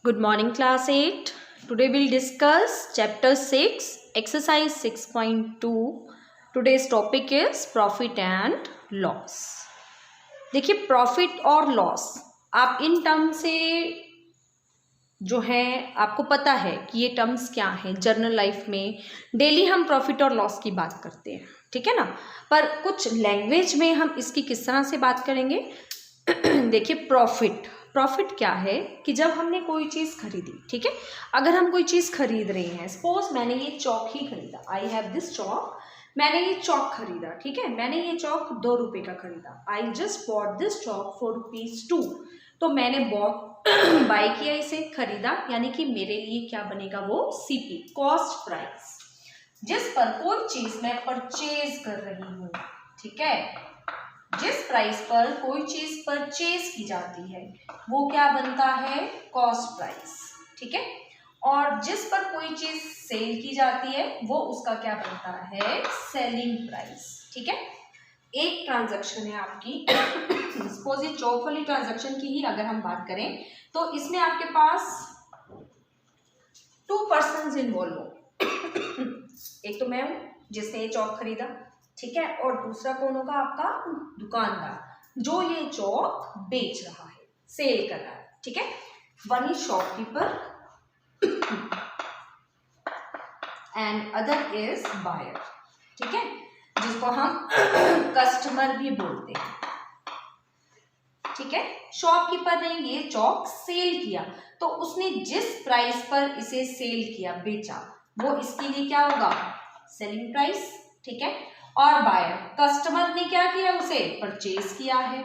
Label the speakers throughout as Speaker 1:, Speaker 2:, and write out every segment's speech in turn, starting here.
Speaker 1: Good morning, class 8. Today we'll discuss chapter 6, exercise 6.2. Today's topic is profit and loss. देखिए profit और loss आप in term से जो है आपको पता है कि ये टर्म्स क्या हैं। जर्नल लाइफ में डेली हम प्रॉफिट और लॉस की बात करते हैं, ठीक है ना। पर कुछ लैंग्वेज में हम इसकी किस तरह से बात करेंगे। देखिए प्रॉफिट क्या है कि जब हमने कोई चीज़ खरीदी, ठीक है। अगर हम कोई चीज़ खरीद रहे हैं, सपोज मैंने ये चौक ही खरीदा, आई हैव दिस चौक, मैंने ये चौक खरीदा, ठीक है। मैंने ये चौक 2 रुपये का खरीदा। I just bought this Chowk for ₹2। तो मैंने बाय किया, इसे खरीदा, यानी कि मेरे लिए क्या बनेगा वो सीपी, कॉस्ट प्राइस, जिस पर कोई चीज़ मैं परचेज कर रही हूँ, ठीक है। जिस प्राइस पर कोई चीज परचेज की जाती है वो क्या बनता है, कॉस्ट प्राइस, ठीक है। और जिस पर कोई चीज सेल की जाती है वो उसका क्या बनता है, सेलिंग प्राइस, ठीक है। एक ट्रांजैक्शन है आपकी सपोज ये चौक वाली ट्रांजैक्शन की ही अगर हम बात करें तो इसमें आपके पास 2 पर्सन्स इन्वॉल्व हो। एक तो मैं हूं जिसने ये चौक खरीदा, ठीक है, और दूसरा कौन होगा, आपका दुकानदार जो ये चौक बेच रहा है, सेल कर रहा है, ठीक है। One is shopkeeper and other is buyer, ठीक है, जिसको हम कस्टमर भी बोलते हैं, ठीक है। शॉपकीपर ने ये चौक सेल किया तो उसने जिस प्राइस पर इसे सेल किया, बेचा, वो इसके लिए क्या होगा, सेलिंग प्राइस, ठीक है। और बायर, कस्टमर ने क्या किया, उसे परचेज किया है,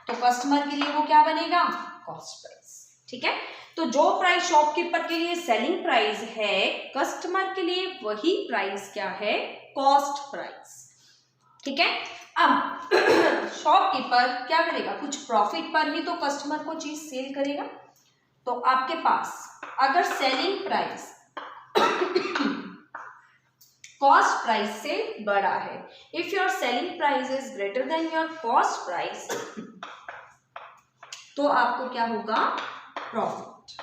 Speaker 1: तो कस्टमर के लिए वो क्या बनेगा, कॉस्ट प्राइस, ठीक है। तो जो प्राइस शॉपकीपर के लिए सेलिंग प्राइस है, कस्टमर के लिए वही प्राइस क्या है, कॉस्ट प्राइस, ठीक है। अब शॉपकीपर क्या करेगा, कुछ प्रॉफिट पर ही तो कस्टमर को चीज सेल करेगा। तो आपके पास अगर सेलिंग प्राइस कॉस्ट प्राइस से बड़ा है, if your selling price is greater then your cost price, तो आपको क्या होगा, profit,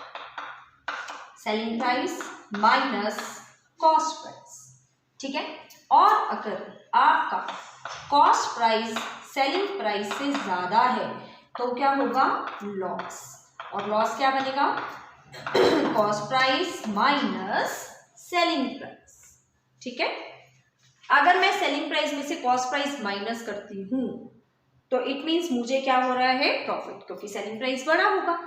Speaker 1: selling price minus cost price, ठीक है। और अगर आपका कॉस्ट प्राइस सेलिंग प्राइस से ज्यादा है तो क्या होगा, लॉस, और लॉस क्या बनेगा, cost price minus selling price, ठीक है। अगर मैं सेलिंग प्राइस में से कॉस्ट प्राइस माइनस करती हूं तो इट मींस मुझे क्या हो रहा है, प्रॉफिट, क्योंकि सेलिंग प्राइस बड़ा होगा।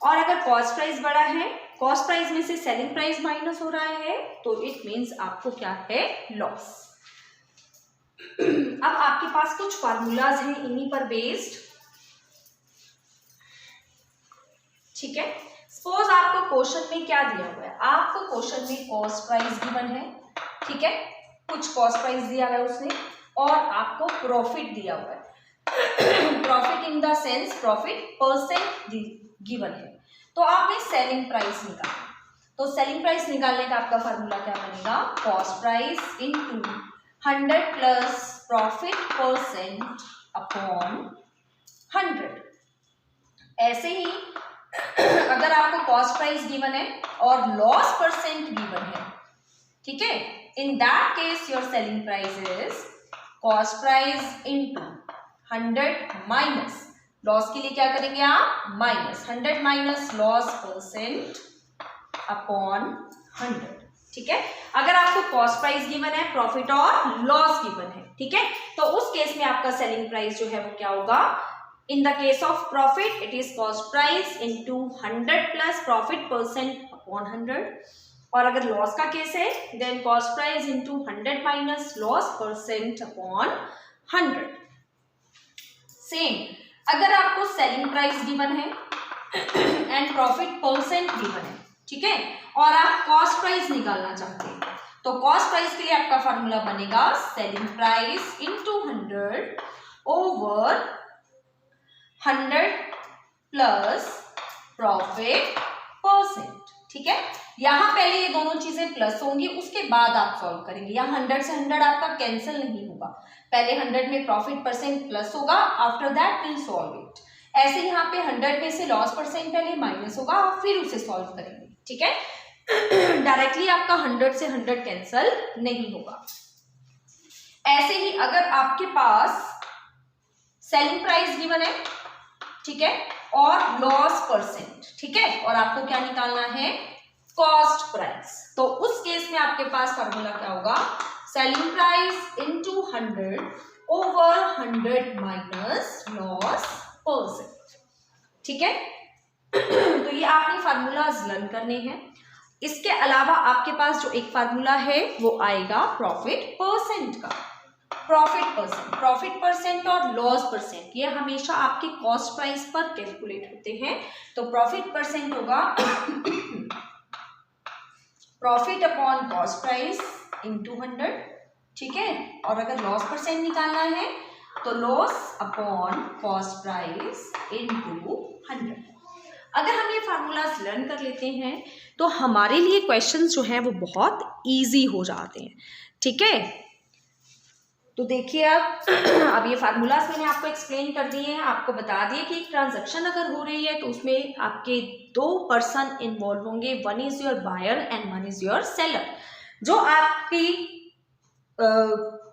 Speaker 1: और अगर कॉस्ट प्राइस बड़ा है, कॉस्ट प्राइस में से सेलिंग प्राइस माइनस हो रहा है, तो इट मींस आपको क्या है, लॉस। अब आपके पास कुछ फार्मूलाज हैं इन्हीं पर बेस्ड, ठीक है। सपोज आपको क्वेश्चन में क्या दिया हुआ है, आपको क्वेश्चन में कॉस्ट प्राइस गिवन है, ठीक है, कुछ कॉस्ट प्राइस दिया हुआ है उसने, और आपको प्रॉफिट दिया हुआ है, profit in the sense profit percent given है। तो आपने सेलिंग प्राइस निकाला, तो सेलिंग प्राइस निकालने का आपका फार्मूला क्या बनेगा, cost price into 100 plus profit percent upon 100। ऐसे ही अगर आपको कॉस्ट प्राइस गिवन है और लॉस परसेंट गिवन है, ठीक है, in that case your selling price is cost price into 100 minus loss के लिए क्या करेंगे आप, minus 100 minus loss percent upon 100, ठीक है। अगर आपको कॉस्ट प्राइस गिवन है, प्रॉफिट और लॉस गिवन है, ठीक है, तो उस केस में आपका सेलिंग प्राइस जो है वो क्या होगा, in the case of profit it is cost price into 100 plus profit percent upon 100, और अगर लॉस का केस है then cost price into 100 minus loss percent upon 100। Same अगर आपको सेलिंग प्राइस गिवन है एंड प्रॉफिट परसेंट गिवन है, ठीक है, और आप कॉस्ट प्राइस निकालना चाहते हैं, तो कॉस्ट प्राइस के लिए आपका फार्मूला बनेगा selling price into 100 over 100 plus profit percent, ठीक है। यहां पहले ये दोनों चीजें प्लस होंगी, उसके बाद आप सॉल्व करेंगे। यहाँ 100 से 100 आपका कैंसिल नहीं होगा, पहले 100 में प्रॉफिट परसेंट प्लस होगा, after that will solve it. ऐसे यहाँ पे 100 में से लॉस परसेंट पहले माइनस होगा, फिर उसे सॉल्व करेंगे, ठीक है। डायरेक्टली आपका 100 से 100 कैंसल नहीं होगा। ऐसे ही अगर आपके पास सेलिंग प्राइस गिवन है, ठीक है, और लॉस परसेंट, ठीक है, और आपको क्या निकालना है, कॉस्ट प्राइस, तो उस केस में आपके पास फॉर्मूला क्या होगा, selling price into 100 over 100 minus loss percent, ठीक है। तो ये आपने फार्मूलाज लर्न करने हैं। इसके अलावा आपके पास जो एक फार्मूला है वो आएगा प्रॉफिट परसेंट का। प्रॉफिट परसेंट और लॉस परसेंट ये हमेशा आपके कॉस्ट प्राइस पर कैलकुलेट होते हैं। तो प्रॉफिट परसेंट होगा profit upon cost price into 100, ठीक है, और अगर लॉस परसेंट निकालना है तो loss upon cost price into 100। अगर हम ये फार्मूलाज लर्न कर लेते हैं तो हमारे लिए क्वेश्चंस जो हैं वो बहुत इजी हो जाते हैं, ठीक है। तो देखिए अब ये फार्मूलाज मैंने आपको एक्सप्लेन कर दिए हैं, आपको बता दिए कि एक ट्रांजैक्शन अगर हो रही है तो उसमें आपके 2 पर्सन इन्वॉल्व होंगे, one is your buyer and one is your seller. जो आपकी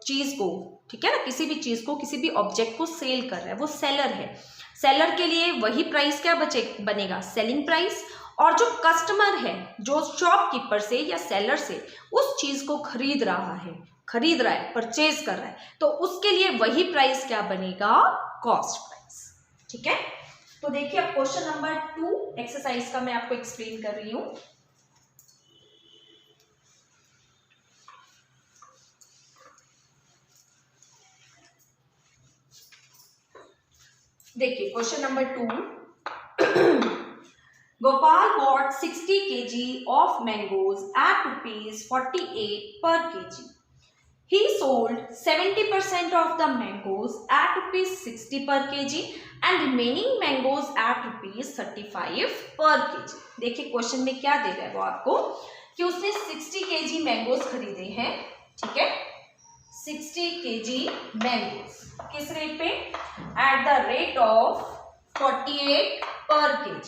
Speaker 1: चीज को, ठीक है ना, किसी भी चीज को, किसी भी ऑब्जेक्ट को सेल कर रहा है वो सेलर है। सेलर के लिए वही प्राइस क्या बनेगा, सेलिंग प्राइस, और जो कस्टमर है, जो शॉपकीपर से या सेलर से उस चीज को खरीद रहा है, परचेज कर रहा है, तो उसके लिए वही प्राइस क्या बनेगा, कॉस्ट प्राइस, ठीक है। तो देखिए अब क्वेश्चन नंबर 2 एक्सरसाइज का मैं आपको एक्सप्लेन कर रही हूं। देखिए question number 2, Gopal bought 60 kg of mangoes at ₹48 per kg. He sold 70% of the mangoes at ₹60 per kg and remaining mangoes at ₹35 per kg. देखिए क्वेश्चन में क्या दे रहा है वो आपको, कि उसने 60 kg मैंगोज खरीदे हैं, ठीक है, 60 kg मैंगोज किस रेट पे, एट द रेट ऑफ 48 पर kg,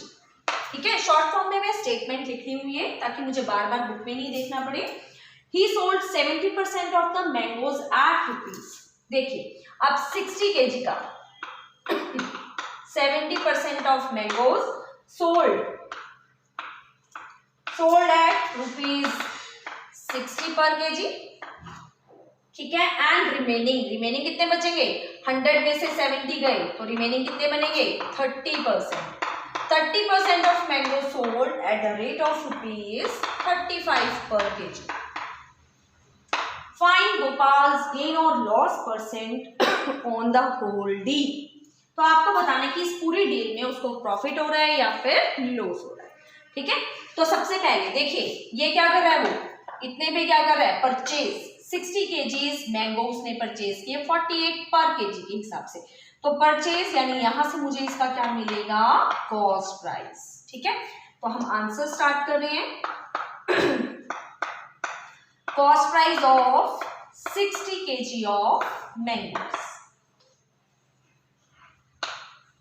Speaker 1: ठीक है। शॉर्ट फॉर्म में मैं स्टेटमेंट लिखी हुई है ताकि मुझे बार बार बुक में नहीं देखना पड़े। He sold 70% of the mangoes at rupees। देखिए अब 60 kg का 70% of mangoes sold at ₹60 per kg, ठीक है, एंड रिमेनिंग कितने बचेंगे, 100 में से 70 गए तो रिमेनिंग कितने बनेंगे, 30% of mango sold at the rate of ₹35 per kg. Find Gopal's gain or loss percent on the whole deal। तो आपको बताना है कि इस पूरी डील में उसको प्रॉफिट हो रहा है या फिर लॉस हो रहा है, ठीक है। तो सबसे पहले देखिए ये क्या कर रहा है, वो इतने पे क्या कर रहा है, परचेज 60 kg मैंगो उसने परचेज किए 48 पर kg के हिसाब से। तो परचेज यानी यहां से मुझे इसका क्या मिलेगा, कॉस्ट प्राइस, ठीक है। तो हम आंसर स्टार्ट कर रहे हैं। Cost price of 60 kg of mangoes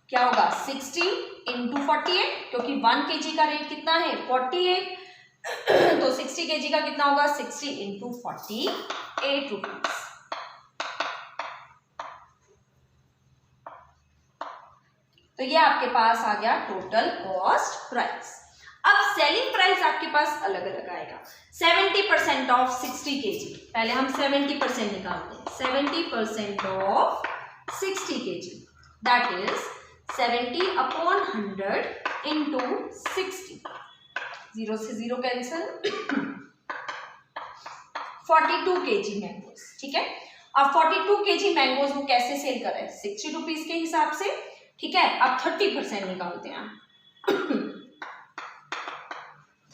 Speaker 1: क्या होगा, 60 इंटू 48, क्योंकि 1 kg का रेट कितना है 48, तो 60 kg का कितना होगा, 60 इंटू 48 रुपीज। तो ये आपके पास आ गया टोटल कॉस्ट प्राइस। अब सेलिंग प्राइस आपके पास अलग अलग आएगा। 70% ऑफ 60 kg, पहले हम 70% निकालते हैं। 70% of 60 kg that is 70 upon 100 into 60, 0 से 0 कैंसिल, 42 kg मैंगोज, ठीक है। अब 42 kg मैंगोज वो कैसे सेल कर रहे हैं, 60 रुपीज के हिसाब से, ठीक है। अब 30% निकालते हैं,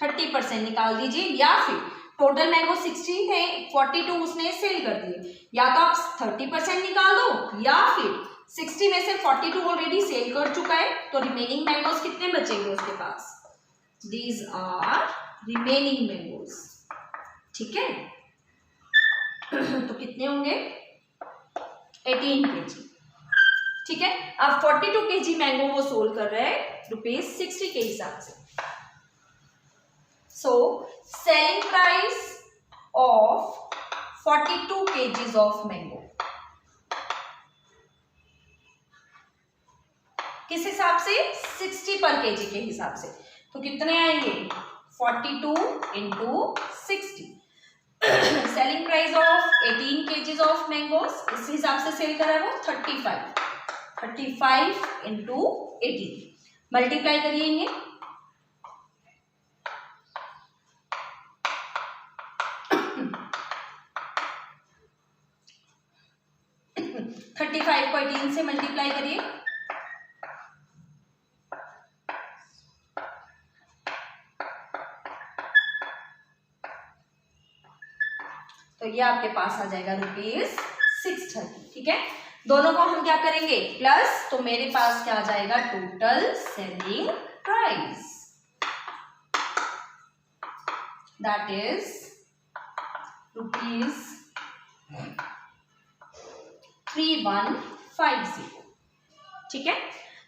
Speaker 1: 30% निकाल दीजिए, या फिर टोटल मैंगो 60 थे, 42 उसने सेल कर दिए, या तो आप 30% निकाल दो या फिर 60 में से 42 ऑलरेडी सेल कर चुका है, तो रिमेनिंग मैंगोज कितने बचेंगे उसके पास, दीज आर रिमेनिंग मैंगोज, ठीक है। तो कितने होंगे 18 kg, ठीक है। अब 42 kg मैंगो वो सोल्ड कर रहे हैं ₹60 के हिसाब से। So selling price of 42 kgs of mango किस हिसाब से? 60 पर kg के हिसाब से। तो कितने आएंगे? 42 into 60। Selling price of 18 kgs of mangoes, इस हिसाब से सेल करा वो 35 इंटू 18 मल्टीप्लाई करिए। 35 को 18 से मल्टीप्लाई करिए तो ये आपके पास आ जाएगा ₹630। ठीक है, दोनों को हम क्या करेंगे? प्लस, तो मेरे पास क्या आ जाएगा? Total selling price, that is ₹3150। ठीक है,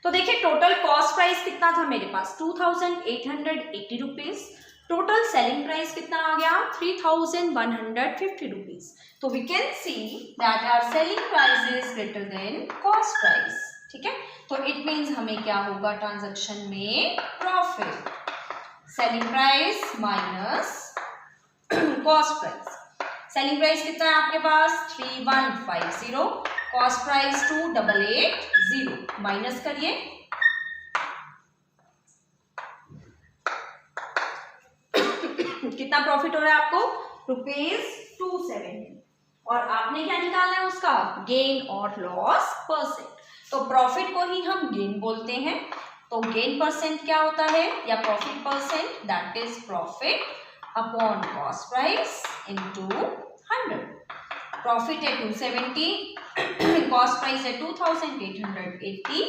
Speaker 1: तो देखिए टोटल कॉस्ट प्राइस कितना था मेरे पास? ₹2880। टोटल सेलिंग प्राइस कितना आ गया? ₹3150। तो we can see that our selling price is greater than cost price. ठीक है, तो इट मीन्स हमें क्या होगा ट्रांजैक्शन में? Profit. Selling price minus cost price. Selling price कितना है आपके पास? 3150, कॉस्ट प्राइस 2880, माइनस करिए कितना प्रॉफिट हो रहा है आपको? ₹270। और आपने क्या निकालना है उसका? गेन और लॉस परसेंट। तो प्रॉफिट को ही हम गेन बोलते हैं। तो गेन परसेंट क्या होता है या profit percent? That is profit upon cost price into 100। Profit है 270, कॉस्ट प्राइस है 2880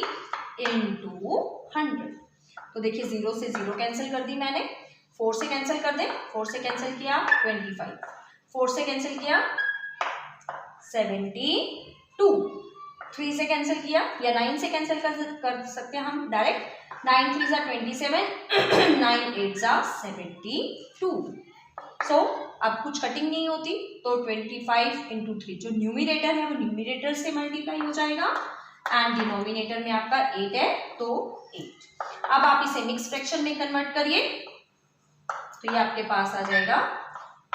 Speaker 1: इनटू 100। तो देखिए 0 से 0 कैंसिल कर दी मैंने, 4 से कैंसिल कर दें, 4 से कैंसिल किया 25, 4 से कैंसिल किया 72, 3 से कैंसिल किया या 9 से कैंसिल कर सकते हैं हम डायरेक्ट। 9 3 जा 27, 9 8 जा 72। सो अब कुछ कटिंग नहीं होती, तो 25 इंटू 3 जो न्यूमिरेटर है वो न्यूमिरेटर से मल्टीप्लाई हो जाएगा एंड डिनोमिनेटर में आपका 8 है तो 8। अब आप इसे मिक्स फ्रैक्शन में कन्वर्ट करिए तो ये आपके पास आ जाएगा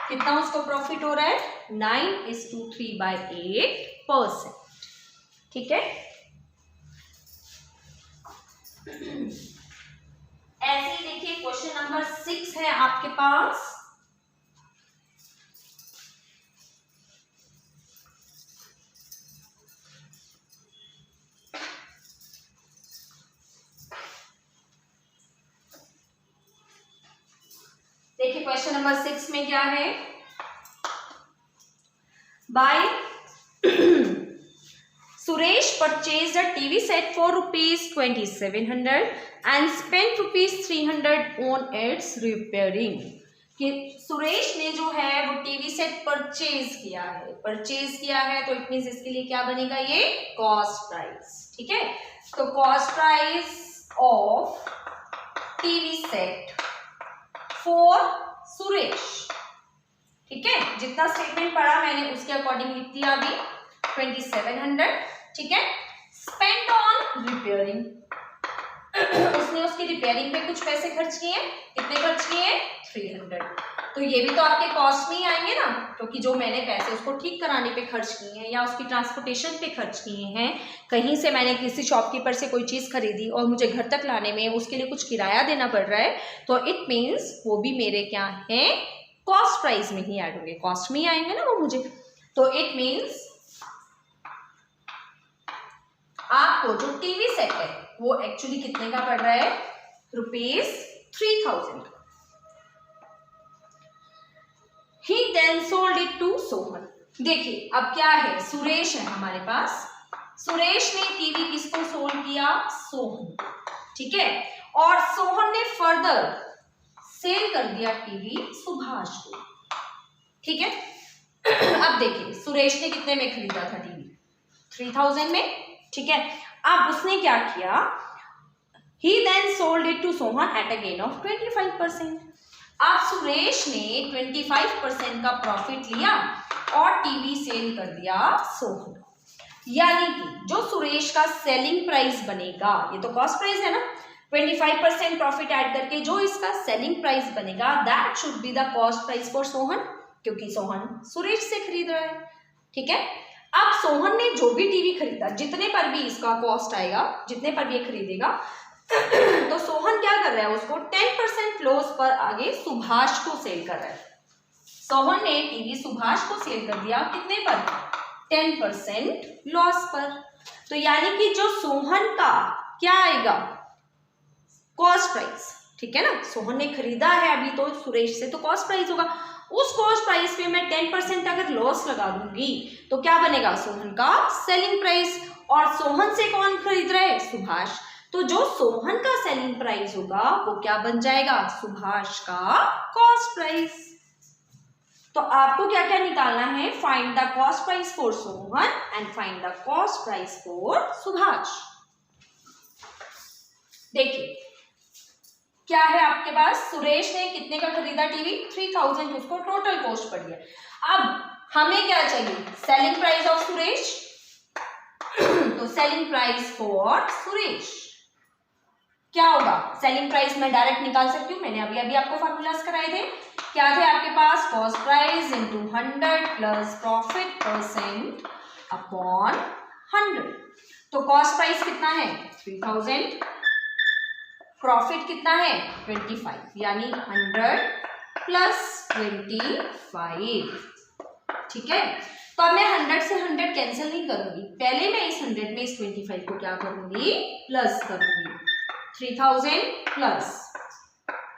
Speaker 1: कितना उसको प्रॉफिट हो रहा है? 9:3/8%। ठीक है, ऐसे ही देखिए क्वेश्चन नंबर 6 है आपके पास। देखिए क्वेश्चन नंबर 6 में क्या है? By Suresh purchased a TV set for ₹2700 and spent ₹300 on its repairing. कि सुरेश ने जो है वो टीवी सेट परचेज किया है तो इट मींस इसके लिए क्या बनेगा? ये कॉस्ट प्राइस। ठीक है, तो cost price of TV set for Suresh. ठीक है, जितना स्टेटमेंट पढ़ा मैंने उसके अकॉर्डिंग लिख दिया अभी 2700। ठीक है, स्पेंड ऑन रिपेयरिंग, उसने उसकी रिपेयरिंग पे कुछ पैसे खर्च किए। कितने खर्च किए? 300। तो ये भी तो आपके कॉस्ट में ही आएंगे ना, क्योंकि जो मैंने पैसे उसको ठीक कराने पे खर्च किए हैं या उसकी ट्रांसपोर्टेशन पे खर्च किए हैं, कहीं से मैंने किसी शॉपकीपर से कोई चीज़ खरीदी और मुझे घर तक लाने में उसके लिए कुछ किराया देना पड़ रहा है, तो इट मीन्स वो भी मेरे क्या हैं? कॉस्ट प्राइस में ही ऐड होंगे, कॉस्ट में ही आएंगे ना वो मुझे। तो इट मीन्स आपको जो टीवी सेट है वो एक्चुअली कितने का पड़ रहा है? ₹3000। He then sold it to Sohan. देखिए अब क्या है? सुरेश है हमारे पास, सुरेश ने टीवी किसको सोल्ड किया? सोहन। ठीक है, और सोहन ने फर्दर सेल कर दिया टीवी सुभाष को। ठीक है, अब देखिए सुरेश ने कितने में खरीदा था टीवी? 3000 में। ठीक है, अब उसने क्या किया, he then sold it to Sohan at a gain of 25%। अब सुरेश ने 25% का प्रॉफिट लिया और टीवी सेल कर दिया सोहन। यानी कि जो सुरेश का सेलिंग प्राइस बनेगा, ये तो कॉस्ट प्राइस है ना, 25% प्रॉफिट ऐड करके जो इसका सेलिंग प्राइस बनेगा that should be the cost price for Sohan, क्योंकि सोहन सुरेश से खरीद रहा है। ठीक है, अब सोहन ने जो भी टीवी खरीदा, जितने पर भी इसका कॉस्ट आएगा, जितने पर भी ये खरीदेगा, तो सोहन क्या कर रहा है, उसको 10% लॉस पर आगे सुभाष को सेल कर रहा है। सोहन ने टीवी सुभाष को सेल कर दिया कितने पर, 10% लॉस पर। तो यानी कि जो सोहन का क्या आएगा, कॉस्ट प्राइस, ठीक है ना, सोहन ने खरीदा है अभी तो सुरेश से, तो कॉस्ट प्राइस होगा। उस कॉस्ट प्राइस पे मैं 10% अगर लॉस लगा दूंगी तो क्या बनेगा, सोहन का सेलिंग प्राइस। और सोहन से कौन खरीद रहा है, सुभाष। तो जो सोहन का सेलिंग प्राइस होगा वो क्या बन जाएगा, सुभाष का कॉस्ट प्राइस। तो आपको क्या क्या निकालना है, find the cost price for Sohan and find the cost price for Subhash. देखिए क्या है आपके पास, सुरेश ने कितने का खरीदा टीवी, 3000, उसको टोटल कॉस्ट पड़ी है। अब हमें क्या चाहिए, सेलिंग प्राइस ऑफ सुरेश, तो सेलिंग प्राइस फॉर सुरेश क्या होगा, सेलिंग प्राइस मैं डायरेक्ट निकाल सकती हूँ, मैंने अभी आपको फॉर्मूलाज कराए थे, क्या थे आपके पास, cost price into 100 plus profit percent upon 100। तो कॉस्ट प्राइस कितना है 3000, प्रॉफिट कितना है 25, यानी 100 प्लस 25। ठीक है, तो अब मैं 100 से 100 कैंसिल नहीं करूंगी, पहले मैं इस 100 में इस 25 को क्या करूंगी, प्लस करूंगी। 3000 प्लस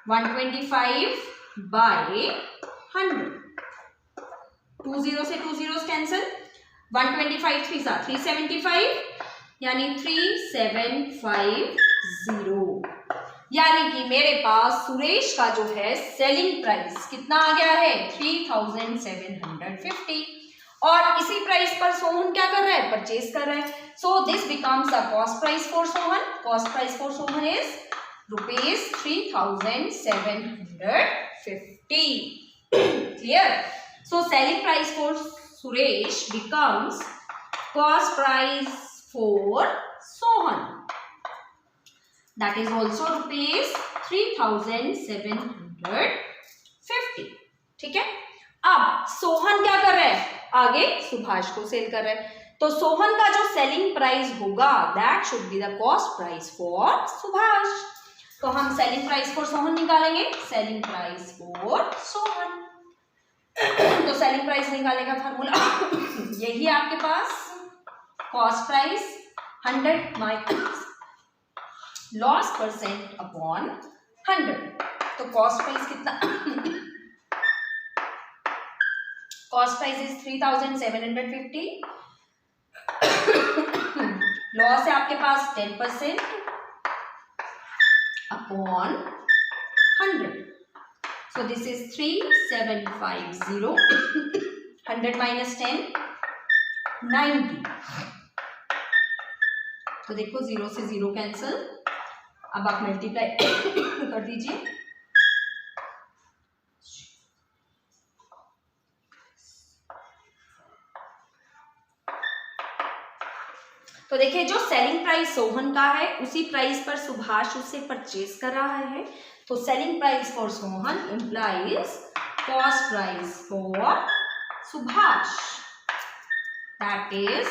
Speaker 1: 125 बाय 100, 2 0 से 2 zeros कैंसिल, 125 3 सा 375, यानी 3750, यानी कि मेरे पास सुरेश का जो है सेलिंग प्राइस कितना आ गया है 3750, और इसी प्राइस पर सोहन क्या कर रहा है, परचेज कर रहा है। So this becomes a cost price for Sohan, cost price for Sohan is ₹3750। Clear, so selling price for Suresh becomes cost price for Sohan, that is also ₹3750। ठीक है, अब सोहन क्या कर रहा है, आगे सुभाष को सेल कर रहा है, तो सोहन का जो सेलिंग प्राइस होगा that should be the cost price for Subhash. तो हम सेलिंग प्राइस फॉर सोहन निकालेंगे, सेलिंग प्राइस फॉर सोहन। तो सेलिंग प्राइस निकालने का फार्मूला यही है आपके पास, cost price 100 minus loss percent upon 100। तो कॉस्ट प्राइस कितना, कॉस्ट प्राइस इज 3750, लॉस है आपके पास 10% upon 100, so this is 3750, 100 minus 10 90। तो देखो 0 से 0 कैंसिल, अब आप मल्टीप्लाई कर दीजिए, तो देखिए जो सेलिंग प्राइस सोहन का है उसी प्राइस पर सुभाष उसे परचेज कर रहा है, तो selling price for Sohan implies cost price for Subhash, that is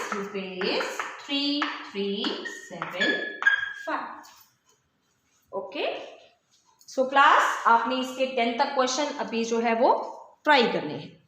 Speaker 1: ₹3375। Okay, so class आपने इसके 10 तक क्वेश्चन अभी जो है वो ट्राई करने हैं।